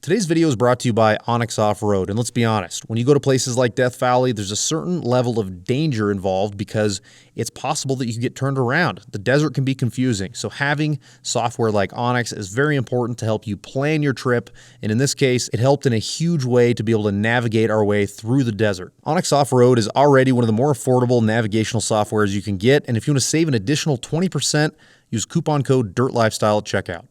Today's video is brought to you by Onyx Off-Road, and let's be honest, when you go to places like Death Valley, there's a certain level of danger involved because it's possible that you can get turned around. The desert can be confusing, so having software like Onyx is very important to help you plan your trip, and in this case, it helped in a huge way to be able to navigate our way through the desert. Onyx Off-Road is already one of the more affordable navigational softwares you can get, and if you want to save an additional 20%, use coupon code DIRTLifestyle at checkout.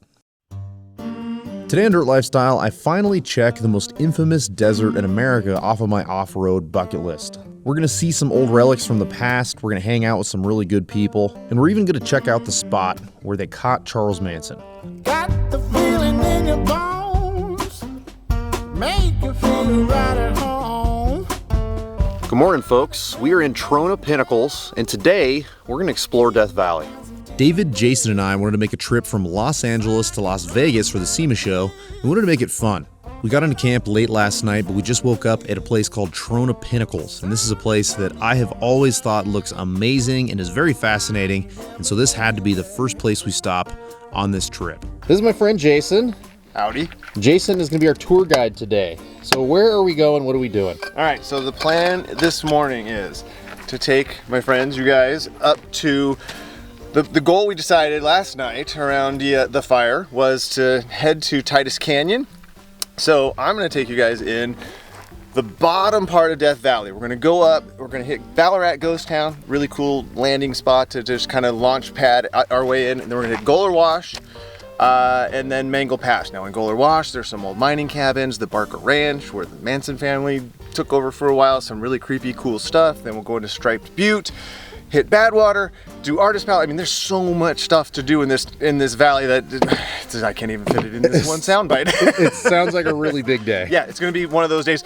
Today on Dirt Lifestyle, I finally check the most infamous desert in America off of my off-road bucket list. We're going to see some old relics from the past, we're going to hang out with some really good people, and we're even going to check out the spot where they caught Charles Manson. Got the feeling in your bones, make you feel right at home. Good morning, folks. We are in Trona Pinnacles, and today we're going to explore Death Valley. David, Jason, and I wanted to make a trip from Los Angeles to Las Vegas for the SEMA show. We wanted to make it fun. We got into camp late last night, but we just woke up at a place called Trona Pinnacles, and this is a place that I have always thought looks amazing and is very fascinating, and so this had to be the first place we stop on this trip. This is my friend Jason. Howdy. Jason is going to be our tour guide today. So where are we going? What are we doing? All right, so the plan this morning is to take my friends, you guys, up to the goal we decided last night around the fire was to head to Titus Canyon. So I'm going to take you guys in the bottom part of Death Valley. We're going to go up, we're going to hit Ballarat Ghost Town, really cool landing spot to just kind of launch pad our way in, and then we're going to hit Goler Wash, and then Mangle Pass. Now in Goler Wash, there's some old mining cabins, the Barker Ranch, where the Manson family took over for a while, some really creepy, cool stuff. Then we'll go into Striped Butte, hit Badwater, do Artist Valley. I mean, there's so much stuff to do in this valley that I can't even fit it in this one soundbite. It sounds like a really big day. Yeah, it's going to be one of those days.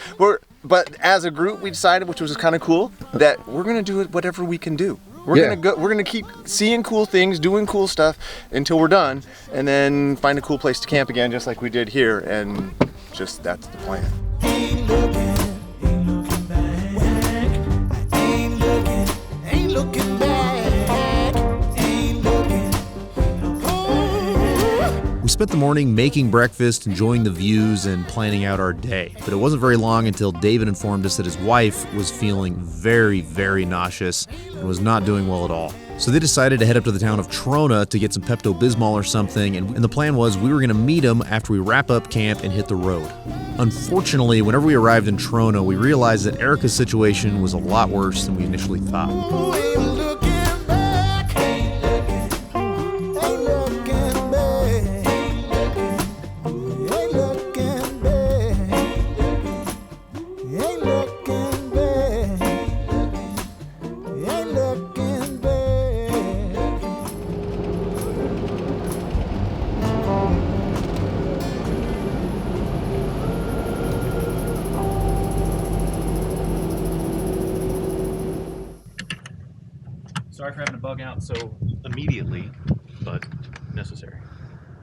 But as a group, we decided, which was kind of cool, that we're going to do it whatever we can do. We're gonna keep seeing cool things, doing cool stuff until we're done, and then find a cool place to camp again, just like we did here. And just that's the plan. We spent the morning making breakfast, enjoying the views, and planning out our day. But it wasn't very long until David informed us that his wife was feeling very, very nauseous and was not doing well at all. So they decided to head up to the town of Trona to get some Pepto-Bismol or something, and the plan was we were going to meet them after we wrap up camp and hit the road. Unfortunately, whenever we arrived in Trona, we realized that Erica's situation was a lot worse than we initially thought. Sorry for having to bug out so immediately, but necessary.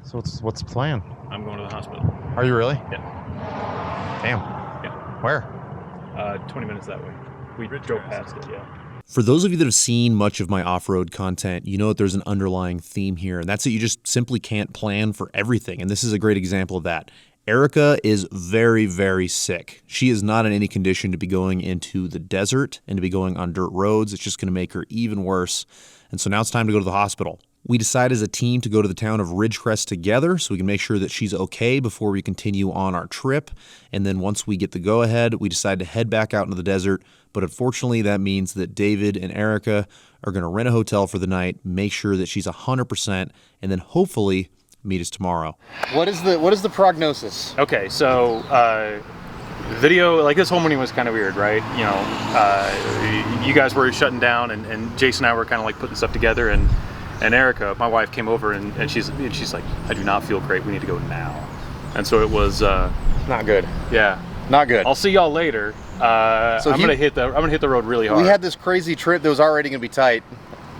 So what's the plan? I'm going to the hospital. Are you really? Yeah. Damn. Yeah. Where? 20 minutes that way. We drove past it, yeah. For those of you that have seen much of my off-road content, you know that there's an underlying theme here, and that's that you just simply can't plan for everything, and this is a great example of that. Erica is very, very sick. She is not in any condition to be going into the desert and to be going on dirt roads. It's just going to make her even worse. And so now it's time to go to the hospital. We decide as a team to go to the town of Ridgecrest together so we can make sure that she's okay before we continue on our trip. And then once we get the go-ahead, we decide to head back out into the desert. But unfortunately, that means that David and Erica are going to rent a hotel for the night, make sure that she's 100%, and then hopefully meet us tomorrow. What is the prognosis? Okay, so video, like this whole morning was kind of weird, right? You know, you guys were shutting down, and Jason and I were kind of like putting stuff together, and Erica, my wife, came over and she's like, I do not feel great. We need to go now. And so it was Not good. Yeah, Not good. I'll see y'all later. I'm gonna hit the road really hard. We had this crazy trip that was already going to be tight,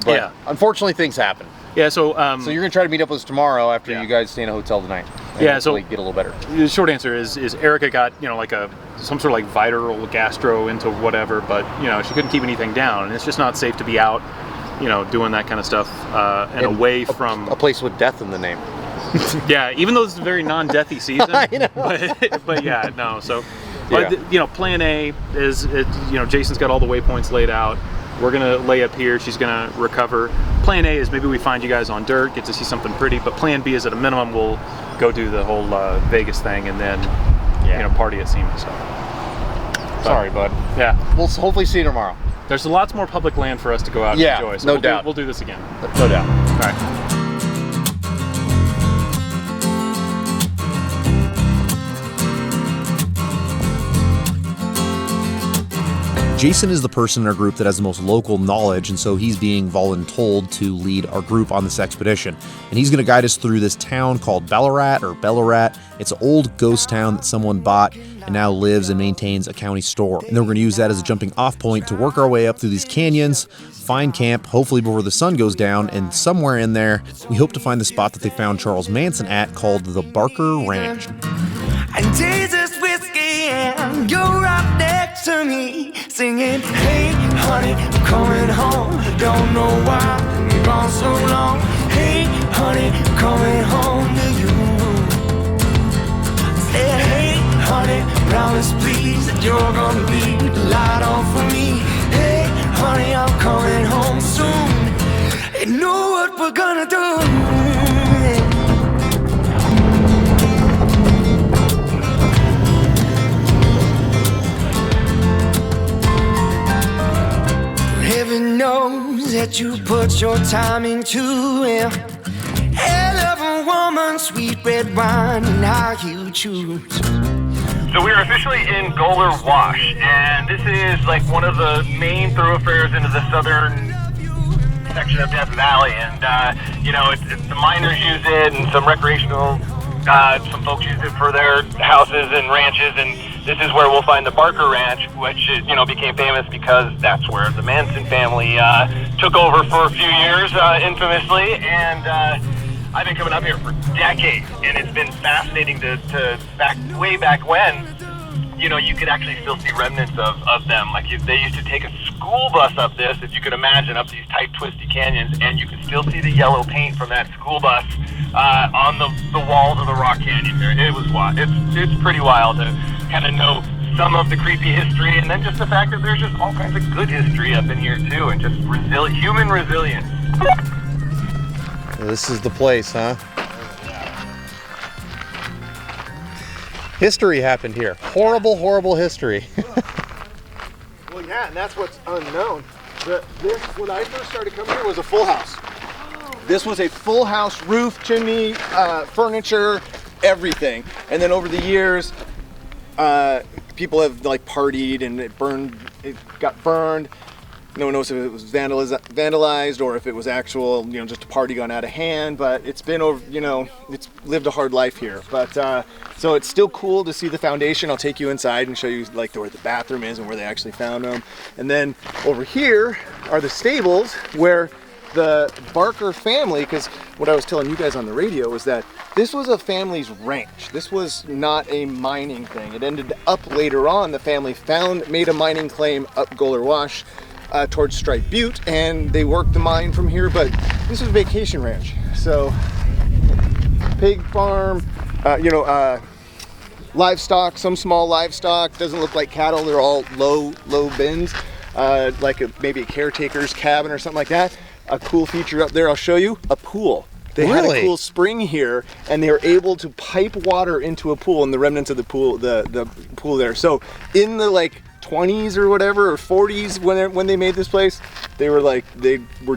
but yeah, unfortunately things happen. Yeah, so so you're gonna try to meet up with us tomorrow after you guys stay in a hotel tonight. Yeah, so get a little better. The short answer is Erica got, you know, like some sort of like viral gastro into whatever, but you know, she couldn't keep anything down, and it's just not safe to be out, you know, doing that kind of stuff and away from a place with death in the name. Yeah, even though it's a very non-deathy season. I know. But yeah, no. So, Yeah. but, you know, plan A is, Jason's got all the waypoints laid out. We're gonna lay up here. She's gonna recover. Plan A is maybe we find you guys on dirt, get to see something pretty. But Plan B is at a minimum we'll go do the whole Vegas thing and then party at SEMA. So. Sorry, bud. Yeah. We'll hopefully see you tomorrow. There's lots more public land for us to go out Yeah, and enjoy. So no we'll doubt. We'll do this again. No doubt. All right. Jason is the person in our group that has the most local knowledge, and so he's being voluntold to lead our group on this expedition. And he's going to guide us through this town called Ballarat. It's an old ghost town that someone bought and now lives and maintains a county store. And then we're going to use that as a jumping off point to work our way up through these canyons, find camp, hopefully before the sun goes down, and somewhere in there, we hope to find the spot that they found Charles Manson at called the Barker Ranch. And Jesus whiskey, and you're right next to me, singing, hey, honey, I'm coming home. Don't know why I'm gone so long. Hey, honey, I'm coming home to you. Said, hey, honey, promise please that you're gonna be the light on for me. Hey, honey, I'm coming home soon. You know what we're gonna do. Heaven knows that you put your time into it. Hell of a woman, sweet red wine, and how you choose. So we are officially in Goler Wash, and this is like one of the main thoroughfares into the southern section of Death Valley. And the miners use it, and some recreational, some folks use it for their houses and ranches. And this is where we'll find the Barker Ranch, which became famous because that's where the Manson family took over for a few years, infamously. And I've been coming up here for decades, and it's been fascinating to way back when, you could actually still see remnants of them. Like they used to take a school bus up this, if you could imagine, up these tight, twisty canyons, and you could still see the yellow paint from that school bus on the walls of the rock canyon here. It was wild. It's pretty wild to kind of know some of the creepy history, and then just the fact that there's just all kinds of good history up in here too, and just human resilience. This is the place, huh? History happened here. Horrible, horrible history. Well, yeah, and that's what's unknown. When I first started coming here, was a full house. This was a full house, roof, chimney, furniture, everything. And then over the years, people have like partied and it got burned. No one knows if it was vandalized or if it was actual, just a party gone out of hand, but it's been over, it's lived a hard life here. But, so it's still cool to see the foundation. I'll take you inside and show you like where the bathroom is and where they actually found them. And then over here are the stables where the Barker family, because what I was telling you guys on the radio was that this was a family's ranch. This was not a mining thing. It ended up later on, the family made a mining claim up Goler Wash, towards Stripe Butte, and they worked the mine from here, but this is a vacation ranch. So pig farm, livestock, some small livestock, doesn't look like cattle, they're all low bins, like maybe a caretaker's cabin or something like that. A cool feature up there, I'll show you, a pool. They had a cool spring here, and they were able to pipe water into a pool, and the remnants of the pool, the pool there. So in the 20s or whatever, or 40s when they made this place, they were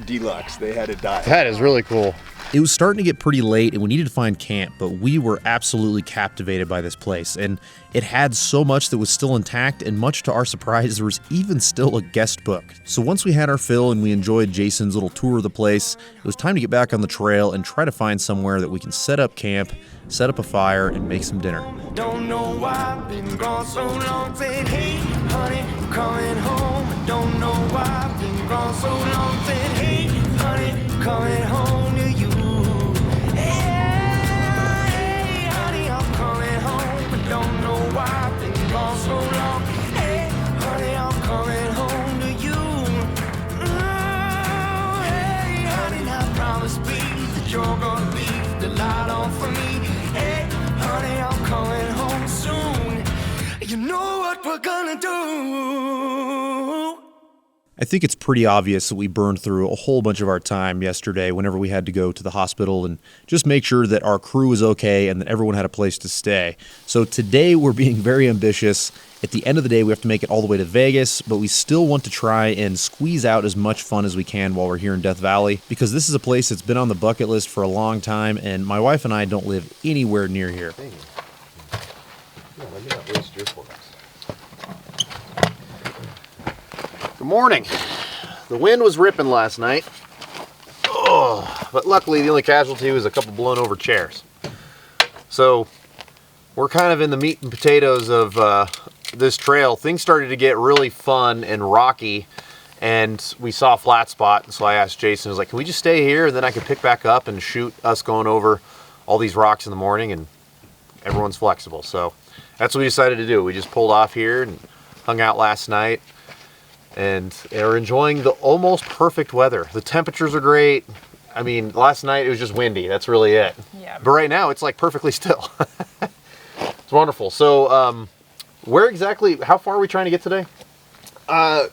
deluxe. They had it die. That is really cool. It was starting to get pretty late and we needed to find camp, but we were absolutely captivated by this place. And it had so much that was still intact, and much to our surprise, there was even still a guest book. So once we had our fill and we enjoyed Jason's little tour of the place, it was time to get back on the trail and try to find somewhere that we can set up camp, set up a fire, and make some dinner. Don't know why I've been gone so long. Said, hey, honey, I'm coming home. Don't know why I've been gone so long. Said, hey, honey, I'm coming home to you. Hey, honey, I'm coming home. Don't know why I've been gone so long. Hey, honey, I'm coming home to you. Hey, honey, now promise please that you're gonna be the light on for You know what we're gonna do. I think it's pretty obvious that we burned through a whole bunch of our time yesterday whenever we had to go to the hospital and just make sure that our crew was okay and that everyone had a place to stay. So today we're being very ambitious. At the end of the day, we have to make it all the way to Vegas, but we still want to try and squeeze out as much fun as we can while we're here in Death Valley, because this is a place that's been on the bucket list for a long time, and my wife and I don't live anywhere near here. Good morning. The wind was ripping last night. Oh, but luckily the only casualty was a couple blown over chairs. So we're kind of in the meat and potatoes of this trail. Things started to get really fun and rocky, and we saw a flat spot. And so I asked Jason, I was like, can we just stay here and then I could pick back up and shoot us going over all these rocks in the morning? And everyone's flexible. So that's what we decided to do. We just pulled off here and hung out last night, and are enjoying the almost perfect weather. The temperatures are great. I mean, last night it was just windy. That's really it. Yeah. But right now it's like perfectly still. It's wonderful. So where exactly, how far are we trying to get today?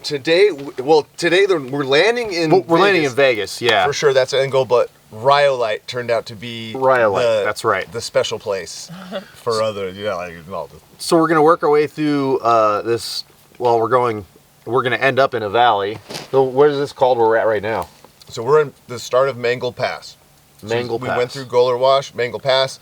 Today we're landing in We're Vegas. landing in Vegas, yeah. For sure, that's an end goal, but Rhyolite turned out to be That's right. the special place for other, So we're going to work our way through this, well, we're going to end up in a valley. So what is this called where we're at right now? So we're in the start of Mangle Pass. Mangle We Pass. went through Goler Wash, Mangle Pass.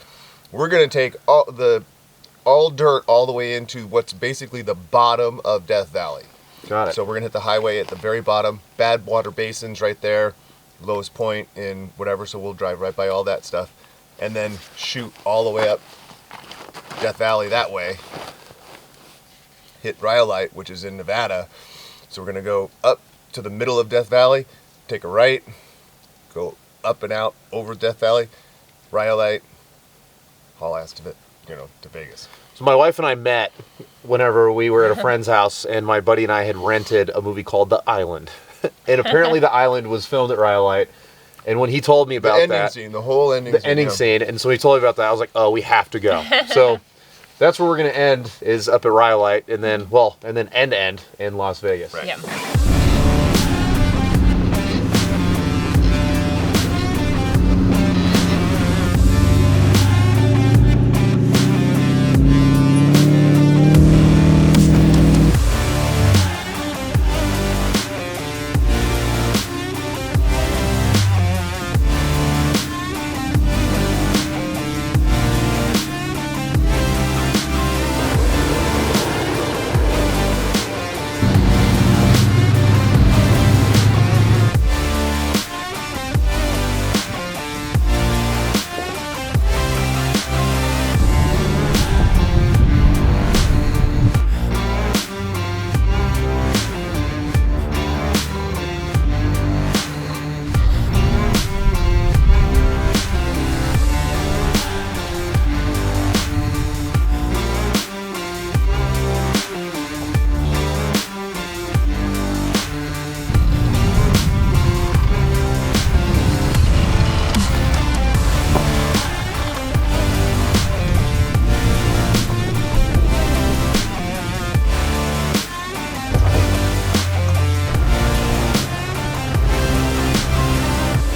We're going to take all dirt all the way into what's basically the bottom of Death Valley. Got it. So we're going to hit the highway at the very bottom. Bad water basins right there. Lowest point in whatever, so we'll drive right by all that stuff. And then shoot all the way up Death Valley that way. Hit Rhyolite, which is in Nevada. So we're going to go up to the middle of Death Valley, take a right, go up and out over Death Valley, Rhyolite, haul ass to Vegas. So my wife and I met whenever we were at a friend's house, and my buddy and I had rented a movie called The Island. And apparently The Island was filmed at Rhyolite. And when he told me about The whole ending scene. the ending scene, and so he told me about that, I was like, oh, we have to go. So that's where we're going to end, is up at Rhyolite, and then end in Las Vegas. Right. Yeah.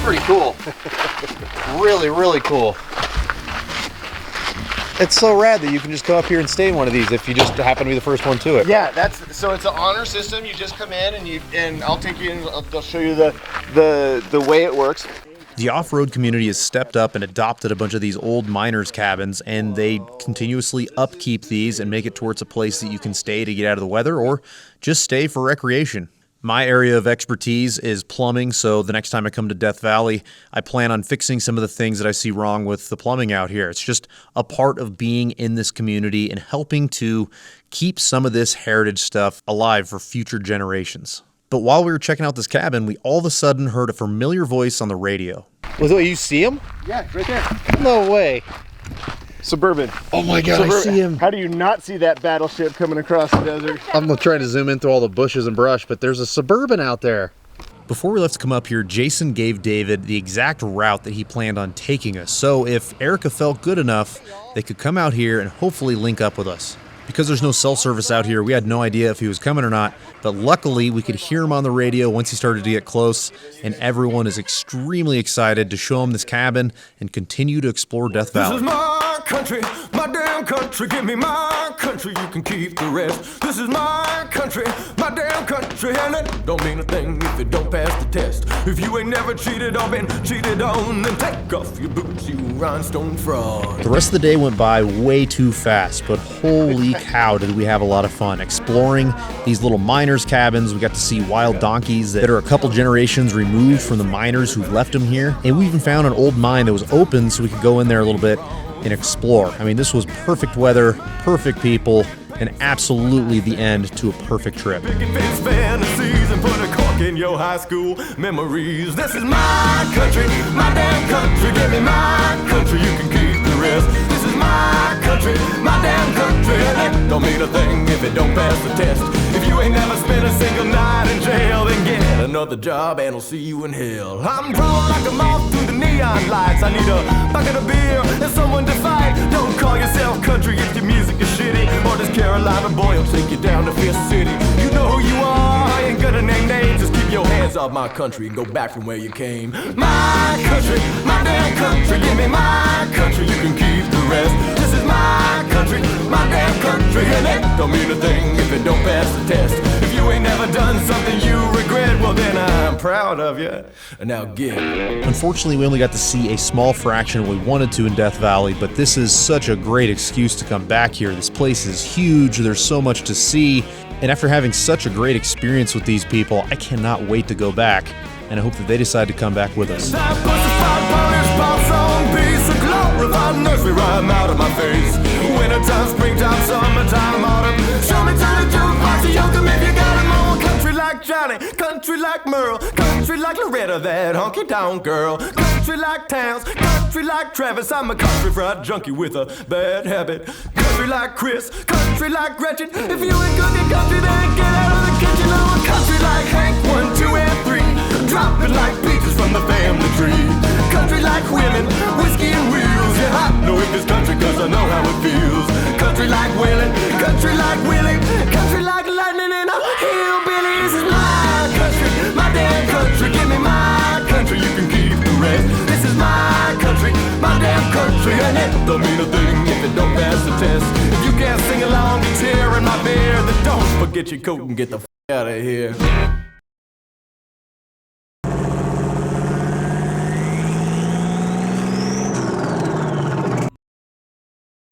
Pretty cool. Really, really cool. It's so rad that you can just come up here and stay in one of these if you just happen to be the first one to it. Yeah, so it's an honor system. You just come in and I'll take you and I'll show you the way it works. The off-road community has stepped up and adopted a bunch of these old miners' cabins, and they continuously upkeep these and make it towards a place that you can stay to get out of the weather or just stay for recreation. My area of expertise is plumbing, so the next time I come to Death Valley, I plan on fixing some of the things that I see wrong with the plumbing out here. It's just a part of being in this community and helping to keep some of this heritage stuff alive for future generations. But while we were checking out this cabin, we all of a sudden heard a familiar voice on the radio. Was it, you see him? Yeah, it's right there. No way. Suburban. Oh my God, I see him. How do you not see that battleship coming across the desert? I'm gonna try to zoom in through all the bushes and brush, but there's a Suburban out there. Before we left to come up here, Jason gave David the exact route that he planned on taking us. So if Erica felt good enough, they could come out here and hopefully link up with us. Because there's no cell service out here, we had no idea if he was coming or not, but luckily we could hear him on the radio once he started to get close, and everyone is extremely excited to show him this cabin and continue to explore Death Valley. This is my country, my damn country. Give me my country, you can keep the rest. This is my country, my damn country, and it don't mean a thing if it don't pass the test. If you ain't never cheated or been cheated on, then take off your boots, you rhinestone fraud. The rest of the day went by way too fast, but holy cow did we have a lot of fun exploring these little miners' cabins. We got to see wild donkeys that are a couple generations removed from the miners who left them here, and we even found an old mine that was open so we could go in there a little bit and explore. I mean, this was perfect weather, perfect people, and absolutely the end to a perfect trip. Fantasies and put a cork in your high school memories. This is my country, my damn country. Give me my country, you can keep the rest. This is my country, my damn country, and it don't mean a thing if it don't pass the test. If you ain't never spent a single night in jail, then get another job and I'll see you in hell. I'm drawn like a moth through the neon lights. I need a bucket of beer and someone to fight. Don't call yourself country if your music is shitty, or this Carolina boy will take you down to Fifth City. You know who you are, I ain't gonna name names. Just keep your hands off my country and go back from where you came. My country, my damn country. Give me my country, you can keep the rest. This is my country, my damn country, and it don't mean a thing if it don't pass the test. If you ain't never done something you regret, well then I'm proud of you. Now get it. Unfortunately, we only got to see a small fraction of what we wanted to in Death Valley, but this is such a great excuse to come back here. This place is huge, there's so much to see, and after having such a great experience with these people, I cannot wait to go back, and I hope that they decide to come back with us. Nursery rhyme out of my face. Wintertime, springtime, summertime, autumn. Show me to the jukebox, you yoke 'em if you got 'em on. Country like Johnny, country like Merle, country like Loretta, that honky down girl. Country like Towns, country like Travis. I'm a country fried junkie with a bad habit. Country like Chris, country like Gretchen. If you ain't good in country, then get out of the kitchen. I'm a country like Hank, 1, 2, and 3. Dropping like peaches from the family tree. Country like women, whiskey and wheels. Yeah, I know if it's country cause I know how it feels. Country like Waylon, country like Willie, country like lightning and a hillbilly. This is my country, my damn country. Give me my country, you can keep the rest. This is my country, my damn country, and it don't mean a thing if it don't pass the test. If you can't sing along to tearing my beer, then don't forget your coat and get the f*** out of here.